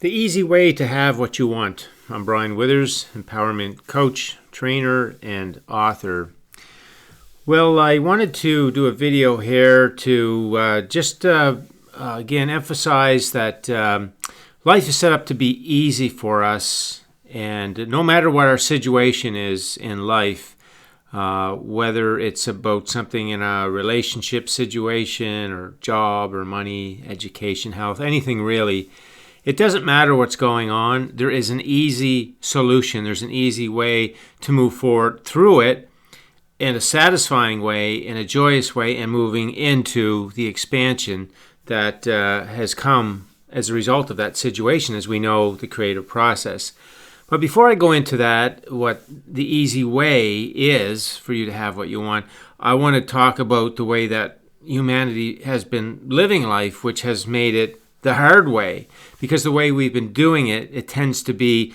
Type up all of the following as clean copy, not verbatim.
The easy way to have what you want. I'm Brian Withers, empowerment coach, trainer, and author. Well, I wanted to do a video here to again emphasize that life is set up to be easy for us, and no matter what our situation is in life, whether it's about something in a relationship situation or job or money, education, health, anything really, it doesn't matter what's going on. There is an easy solution. There's an easy way to move forward through it in a satisfying way, in a joyous way, and moving into the expansion that has come as a result of that situation, as we know the creative process. But before I go into that, what the easy way is for you to have what you want, I want to talk about the way that humanity has been living life, which has made it the hard way, because the way we've been doing it, it tends to be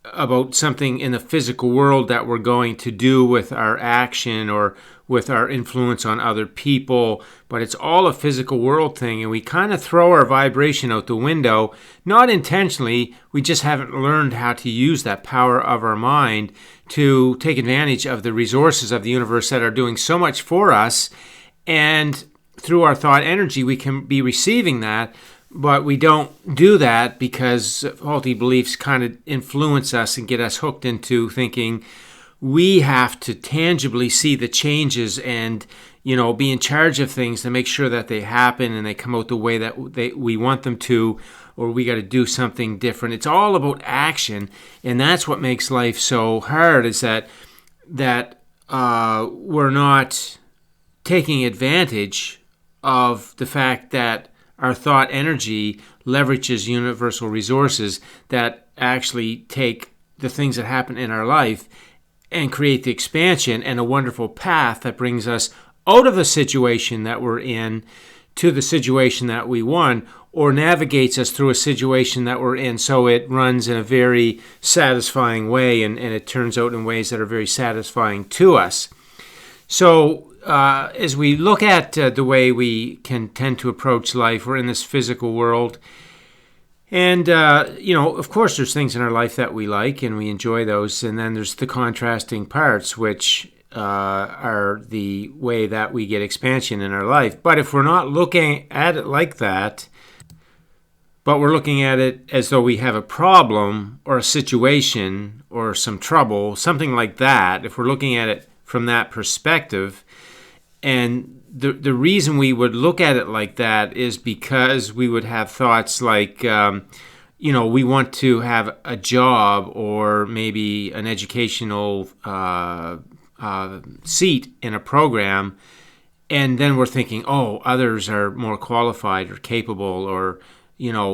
about something in the physical world that we're going to do with our action or with our influence on other people, but it's all a physical world thing, and we kind of throw our vibration out the window, not intentionally. We just haven't learned how to use that power of our mind to take advantage of the resources of the universe that are doing so much for us, and through our thought energy, we can be receiving that. But we don't do that because faulty beliefs kind of influence us and get us hooked into thinking we have to tangibly see the changes and, be in charge of things to make sure that they happen and they come out the way that we want them to, or we got to do something different. It's all about action, and that's what makes life so hard, is that we're not taking advantage of the fact that our thought energy leverages universal resources that actually take the things that happen in our life and create the expansion and a wonderful path that brings us out of the situation that we're in to the situation that we want, or navigates us through a situation that we're in so it runs in a very satisfying way and it turns out in ways that are very satisfying to us. So as we look at the way we can tend to approach life, we're in this physical world. And, of course, there's things in our life that we like and we enjoy those. And then there's the contrasting parts, which are the way that we get expansion in our life. But if we're not looking at it like that, but we're looking at it as though we have a problem or a situation or some trouble, something like that, if we're looking at it from that perspective, and the reason we would look at it like that is because we would have thoughts like, we want to have a job or maybe an educational seat in a program, and then we're thinking, oh, others are more qualified or capable, or,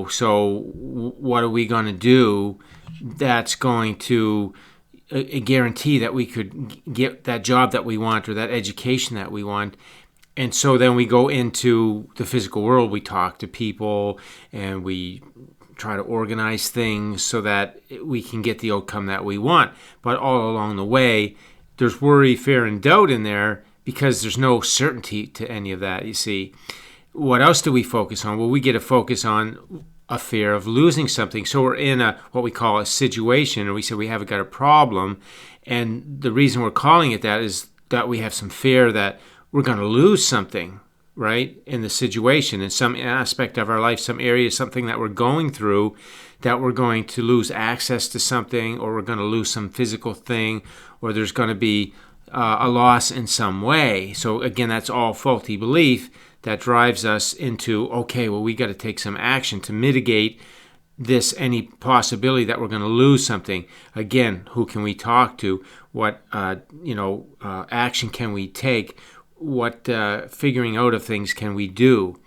so what are we going to do that's going to a guarantee that we could get that job that we want or that education that we want. And so then we go into the physical world, we talk to people, and we try to organize things so that we can get the outcome that we want. But all along the way, there's worry, fear, and doubt in there because there's no certainty to any of that, you see. What else do we focus on? Well, we get to focus on a fear of losing something. So we're in what we call a situation, or we say we have got a problem, and the reason we're calling it that is that we have some fear that we're going to lose something, right, in the situation, in some aspect of our life, some area, something that we're going through, that we're going to lose access to something, or we're going to lose some physical thing, or there's going to be a loss in some way. So again, that's all faulty belief that drives us into, okay, well, we got to take some action to mitigate this, any possibility that we're going to lose something. Again, who can we talk to? What, action can we take? What figuring out of things can we do?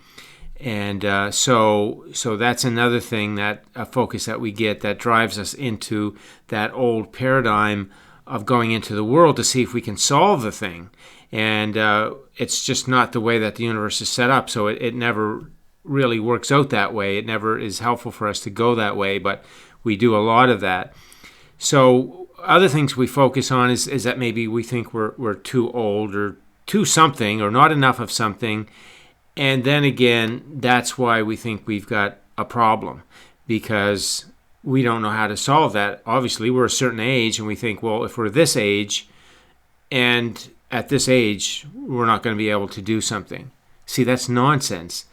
And so that's another thing, that a focus that we get that drives us into that old paradigm of going into the world to see if we can solve the thing. And it's just not the way that the universe is set up. So it never really works out that way. It never is helpful for us to go that way, but we do a lot of that. So other things we focus on is that maybe we think we're too old or too something or not enough of something. And then again, that's why we think we've got a problem. because we don't know how to solve that. Obviously, we're a certain age and we think, well, if we're this age and at this age, we're not going to be able to do something. See, that's nonsense.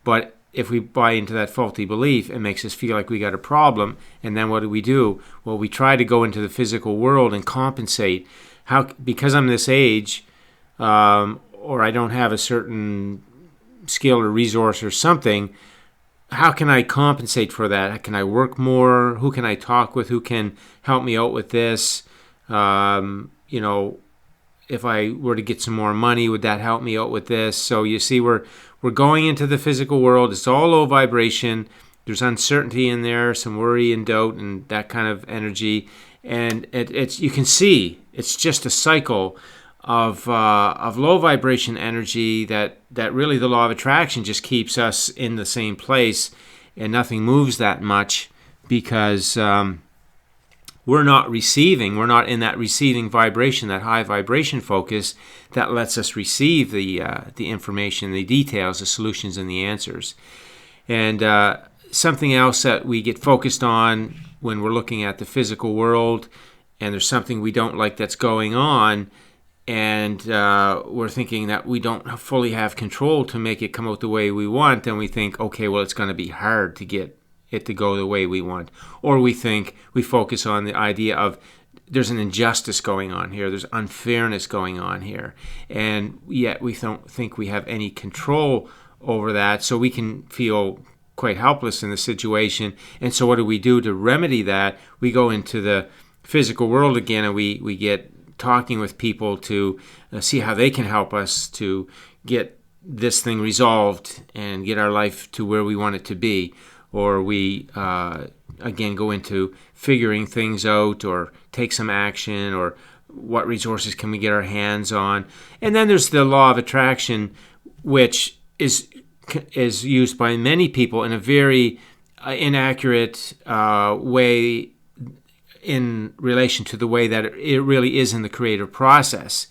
But if we buy into that faulty belief, it makes us feel like we got a problem. And then what do? Well, we try to go into the physical world and compensate. Because I'm this age, or I don't have a certain skill or resource or something, how can I compensate for that? Can I work more? Who can I talk with? Who can help me out with this? If I were to get some more money, would that help me out with this? So you see, we're going into the physical world. It's all low vibration. There's uncertainty in there, some worry and doubt and that kind of energy. And it's you can see it's just a cycle of low vibration energy that really the law of attraction just keeps us in the same place and nothing moves that much because we're not in that receiving vibration, that high vibration focus that lets us receive the information, the details, the solutions, and the answers. And something else that we get focused on when we're looking at the physical world and there's something we don't like that's going on, and we're thinking that we don't fully have control to make it come out the way we want, then we think, okay, well, it's going to be hard to get it to go the way we want. Or we focus on the idea of there's an injustice going on here, there's unfairness going on here, and yet we don't think we have any control over that, so we can feel quite helpless in the situation. And so what do we do to remedy that? We go into the physical world again, and we get talking with people to see how they can help us to get this thing resolved and get our life to where we want it to be. Or we, again, go into figuring things out or take some action, or what resources can we get our hands on. And then there's the law of attraction, which is used by many people in a very inaccurate way in relation to the way that it really is in the creative process.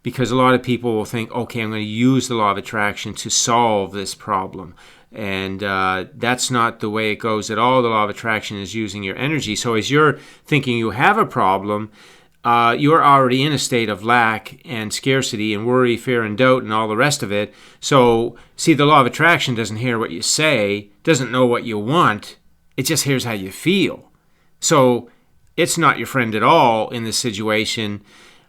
Because a lot of people will think, okay, I'm going to use the law of attraction to solve this problem. And that's not the way it goes at all. The law of attraction is using your energy. So as you're thinking you have a problem, you're already in a state of lack and scarcity and worry, fear, and doubt, and all the rest of it. So, see, the law of attraction doesn't hear what you say, doesn't know what you want. It just hears how you feel. So it's not your friend at all in this situation,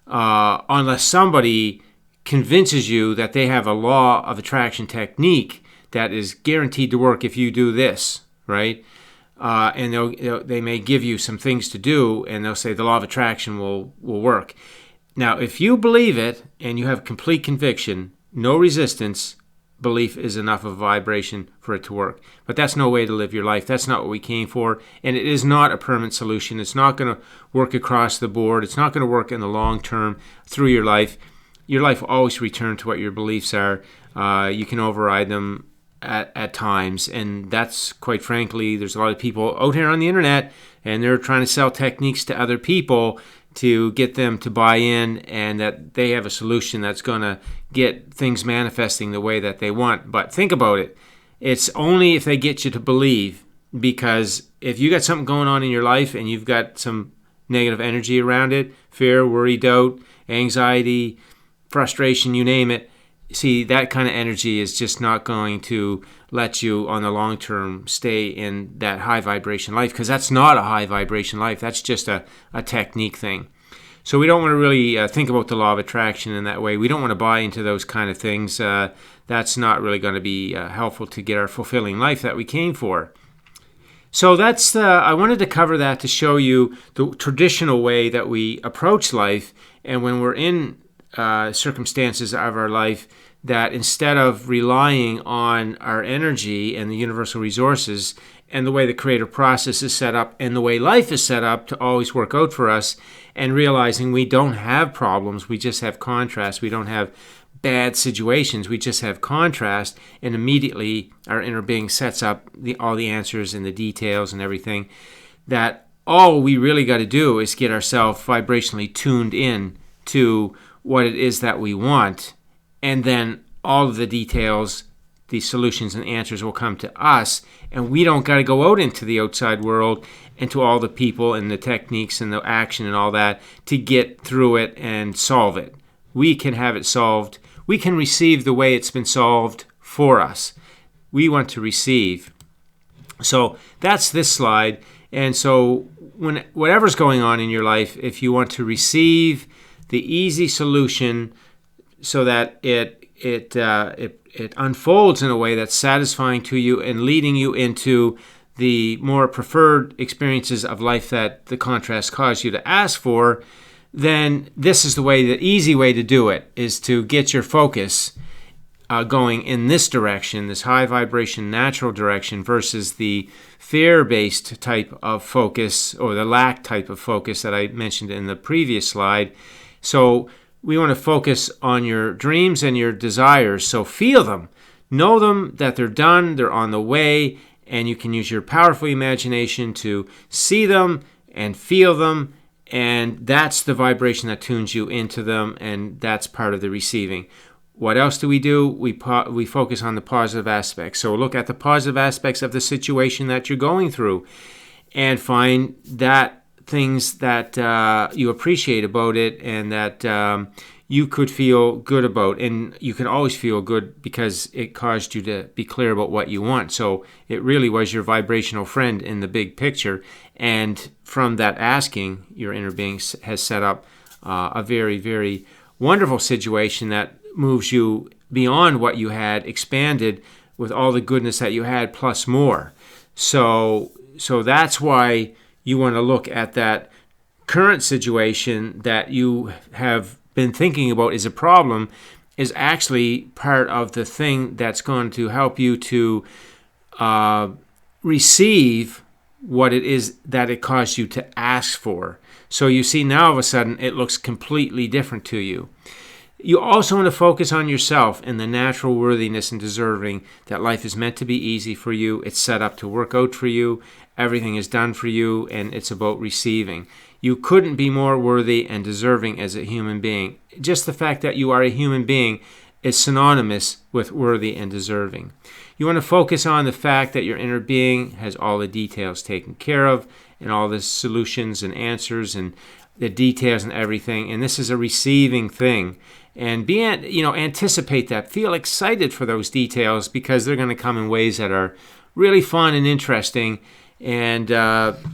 unless somebody convinces you that they have a law of attraction technique that is guaranteed to work if you do this, right? And they may give you some things to do, and they'll say the law of attraction will work. Now, if you believe it and you have complete conviction, no resistance, belief is enough of a vibration for it to work. But that's no way to live your life. That's not what we came for, and it is not a permanent solution. It's not going to work across the board. It's not going to work in the long term through your life. Your life will always return to what your beliefs are. You can override them at times, and that's, quite frankly, there's a lot of people out here on the internet, and they're trying to sell techniques to other people to get them to buy in, and that they have a solution that's going to get things manifesting the way that they want. But think about it. It's only if they get you to believe, because if you got something going on in your life and you've got some negative energy around it, fear, worry, doubt, anxiety, frustration, you name it, see, that kind of energy is just not going to let you on the long term stay in that high vibration life, because that's not a high vibration life. That's just a technique thing. So we don't want to really think about the law of attraction in that way. We don't want to buy into those kind of things. That's not really going to be helpful to get our fulfilling life that we came for. So that's I wanted to cover that to show you the traditional way that we approach life, and when we're in circumstances of our life, that instead of relying on our energy and the universal resources and the way the creative process is set up and the way life is set up to always work out for us, and realizing we don't have problems, we just have contrast, we don't have bad situations, we just have contrast, and immediately our inner being sets up all the answers and the details and everything, that all we really got to do is get ourselves vibrationally tuned in to what it is that we want, and then all of the details the solutions and answers will come to us, and we don't got to go out into the outside world and to all the people and the techniques and the action and all that to get through it and solve it. We can have it solved. We can receive the way it's been solved for us. We want to receive. So that's this slide. And so whatever's going on in your life, if you want to receive the easy solution so that it unfolds in a way that's satisfying to you and leading you into the more preferred experiences of life that the contrast caused you to ask for, then this is the easy way to do it, is to get your focus going in this direction, this high vibration, natural direction, versus the fear-based type of focus or the lack type of focus that I mentioned in the previous slide. So we want to focus on your dreams and your desires. So feel them, know them, that they're done, they're on the way, and you can use your powerful imagination to see them and feel them, and that's the vibration that tunes you into them, and that's part of the receiving. What else do? We focus on the positive aspects. So look at the positive aspects of the situation that you're going through and find that things that you appreciate about it and that you could feel good about. And you can always feel good because it caused you to be clear about what you want. So it really was your vibrational friend in the big picture. And from that asking, your inner being has set up a very, very wonderful situation that moves you beyond what you had, expanded with all the goodness that you had plus more. So that's why you want to look at that current situation that you have been thinking about is a problem, is actually part of the thing that's going to help you to receive what it is that it caused you to ask for. So you see, now all of a sudden it looks completely different to you. You also want to focus on yourself and the natural worthiness and deserving that life is meant to be easy for you. It's set up to work out for you. Everything is done for you, and it's about receiving. You couldn't be more worthy and deserving as a human being. Just the fact that you are a human being is synonymous with worthy and deserving. You want to focus on the fact that your inner being has all the details taken care of and all the solutions and answers and the details and everything. And this is a receiving thing. And anticipate that. Feel excited for those details because they're going to come in ways that are really fun and interesting and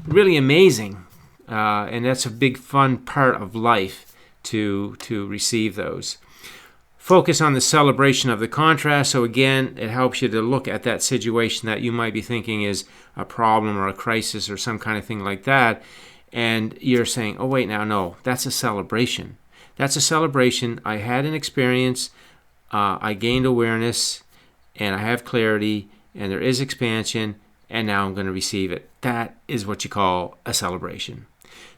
really amazing. And that's a big fun part of life to receive those. Focus on the celebration of the contrast. So again, it helps you to look at that situation that you might be thinking is a problem or a crisis or some kind of thing like that. And you're saying, oh, wait, now, no, that's a celebration. That's a celebration. I had an experience. I gained awareness, and I have clarity, and there is expansion, and now I'm going to receive it. That is what you call a celebration.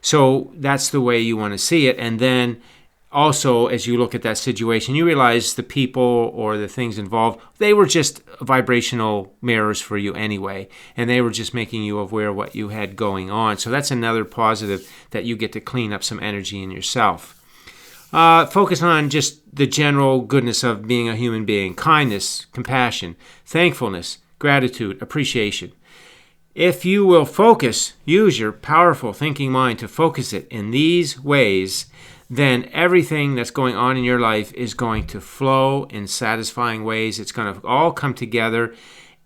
So that's the way you want to see it. And then also, as you look at that situation, you realize the people or the things involved, they were just vibrational mirrors for you anyway, and they were just making you aware of what you had going on. So that's another positive, that you get to clean up some energy in yourself. Focus on just the general goodness of being a human being. Kindness, compassion, thankfulness, gratitude, appreciation. If you will use your powerful thinking mind to focus it in these ways, then everything that's going on in your life is going to flow in satisfying ways. It's going to all come together,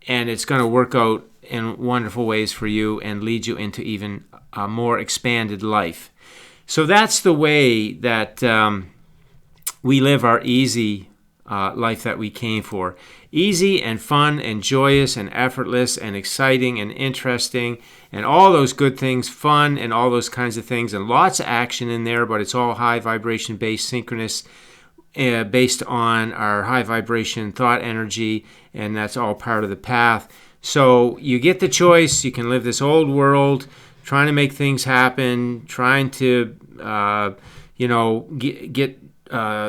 and it's going to work out in wonderful ways for you and lead you into even a more expanded life. So that's the way that we live our easy life that we came for. Easy and fun and joyous and effortless and exciting and interesting and all those good things, fun and all those kinds of things, and lots of action in there, but it's all high vibration based, synchronous, based on our high vibration thought energy, and that's all part of the path. So you get the choice. You can live this old world trying to make things happen, trying to, get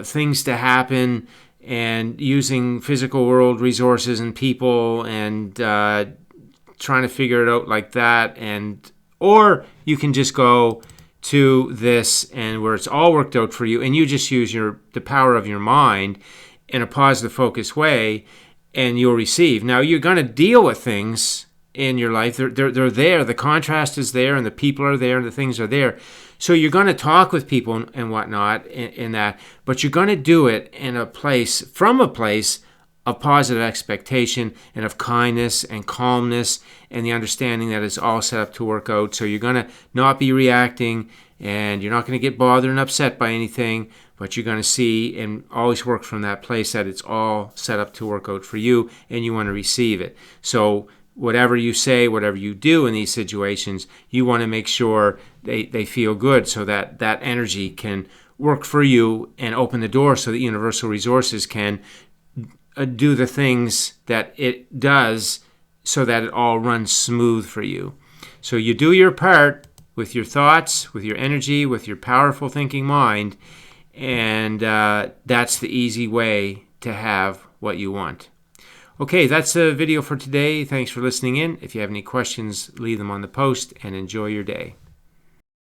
things to happen, and using physical world resources and people, and trying to figure it out like that. Or you can just go to this, and where it's all worked out for you, and you just use the power of your mind in a positive, focused way, and you'll receive. Now, you're going to deal with things in your life. They're there. The contrast is there, and the people are there, and the things are there. So you're going to talk with people and whatnot in that, but you're going to do it from a place of positive expectation and of kindness and calmness and the understanding that it's all set up to work out. So you're going to not be reacting, and you're not going to get bothered and upset by anything, but you're going to see and always work from that place that it's all set up to work out for you, and you want to receive it. So whatever you say, whatever you do in these situations, you want to make sure they feel good, so that that energy can work for you and open the door so that universal resources can do the things that it does so that it all runs smooth for you. So you do your part with your thoughts, with your energy, with your powerful thinking mind, and that's the easy way to have what you want. Okay, that's the video for today. Thanks for listening in. If you have any questions, leave them on the post, and enjoy your day.